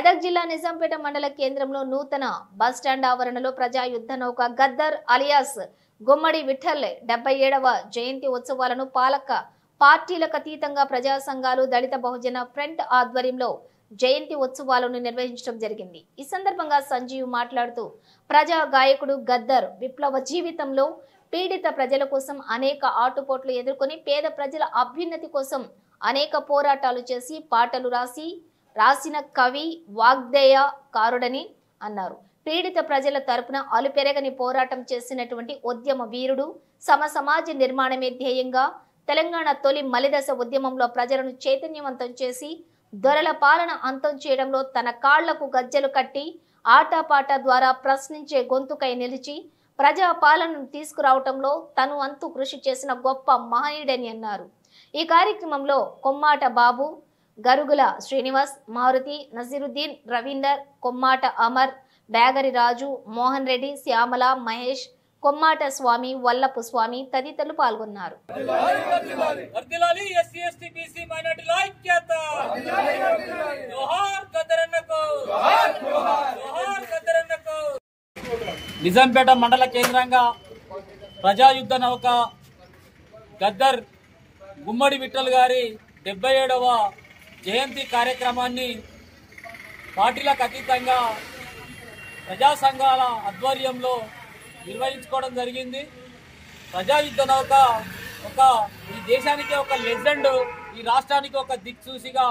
మెదక్ జిల్లా నిజాంపేట మండల కేంద్రంలో నూతన బస్టాండ్ ఆవరణలో ప్రజా యుద్ధ నౌక గద్దర్ అలియాస్ గుమ్మడి విఠల్ 77వ జయంతి ఉత్సవాలను పార్టీలకు అతీతంగా ప్రజా సంఘాలు దళిత బహుజన ఫ్రంట్ ఆధ్వర్యంలో జయంతి ఉత్సవాలను నిర్వహించడం జరిగింది। ఈ సందర్భంగా సంజీవ్ మాట్లాడుతూ ప్రజా గాయకుడు గద్దర్ విప్లవ జీవితంలో పీడిత ప్రజల కోసం అనేక ఆటుపోట్లు ఎదుర్కొని పేద ప్రజల అభ్యున్నతి కోసం అనేక పోరాటాలు చేసి పాటలు రాసిన కవి వాగ్దేయ కారుడని అన్నారు। పీడిత ప్రజల తరపున అలుపెరగని పోరాటం చేసినటువంటి ఉద్యమ వీరుడు, సమాజ నిర్మాణమే ధ్యేయంగా తెలంగాణ తొలి మలిదశ ఉద్యమంలో ప్రజలను చైతన్యవంతం చేసి దొరల పాలన అంతం చేయడంలో తన కాళ్లకు గజ్జెలు కట్టి ఆటపాట ద్వారా ప్రశ్నించే గొంతుకై నిలిచి ప్రజా పాలనను తీసుకురావటంలో తను అంతు కృషి చేసిన గొప్ప మహనీయుడని అన్నారు। ఈ కార్యక్రమంలో కొమ్మాట బాబు, గరుగుల శ్రీనివాస్, మారుతి, నజీరుద్దీన్, రవీందర్, కొమ్మాట అమర్, బ్యాగరి రాజు, మోహన్ రెడ్డి, శ్యామల, మహేష్, కొమ్మాట స్వామి, వల్లపు స్వామి తదితరులు పాల్గొన్నారు। నిజాంపేట మండల కేంద్రంగా ప్రజాయుద్ధ నౌక గద్దర్ గుమ్మడి విఠల్ గారి 77వ జయంతి కార్యక్రమాన్ని పార్టీలకు అతీతంగా ప్రజా సంఘాల ఆధ్వర్యంలో నిర్వహించుకోవడం జరిగింది। ప్రజాయుద్ధ నౌక ఈ దేశానికి ఒక లెజెండ్, ఈ రాష్ట్రానికి ఒక దిక్సూచిగా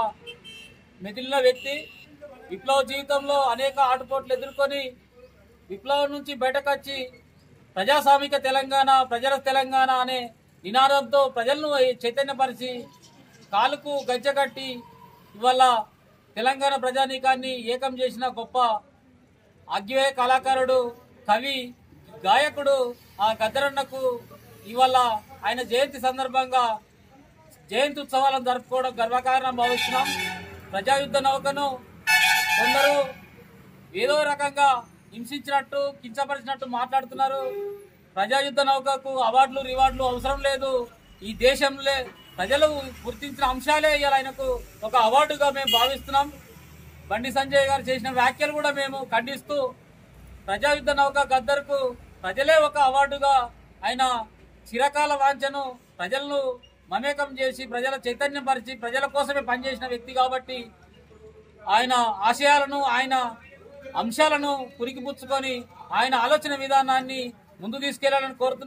మెదిలిన వ్యక్తి। విప్లవ జీవితంలో అనేక ఆటుపోట్లు ఎదుర్కొని విప్లవం నుంచి బయటకొచ్చి ప్రజాస్వామిక తెలంగాణ, ప్రజల తెలంగాణ అనే నినాదంతో ప్రజలను చైతన్యపరిచి కాలుకు గజ్జెకట్టి ఇవాళ తెలంగాణ ప్రజానీకాన్ని ఏకం చేసిన గొప్ప అగ్గివేయ కళాకారుడు, కవి, గాయకుడు ఆ గద్దరన్నకు ఇవాళ ఆయన జయంతి సందర్భంగా జయంతి ఉత్సవాలను జరుపుకోవడం గర్వకారణం భావిస్తున్నాం। ప్రజాయుద్ధ నౌకను కొందరు ఏదో రకంగా హింసించినట్టు, కించపరిచినట్టు మాట్లాడుతున్నారు। ప్రజాయుద్ధ నౌకకు అవార్డులు రివార్డులు అవసరం లేదు। ఈ దేశంలో ప్రజలు గుర్తించిన అంశాలే ఇవాళ ఆయనకు ఒక అవార్డుగా మేము భావిస్తున్నాం। బండి సంజయ్ గారు చేసిన వ్యాఖ్యలు కూడా మేము ఖండిస్తూ ప్రజాయుద్ధ నౌక గద్దర్కు ప్రజలే ఒక అవార్డుగా ఆయన చిరకాల వాంఛను ప్రజలను మమేకం చేసి ప్రజల చైతన్యం పరిచి ప్రజల కోసమే పనిచేసిన వ్యక్తి కాబట్టి ఆయన ఆశయాలను, ఆయన అంశాలను పురికిపుచ్చుకొని ఆయన ఆలోచన విధానాన్ని ముందు తీసుకెళ్లాలని కోరుతున్నాం।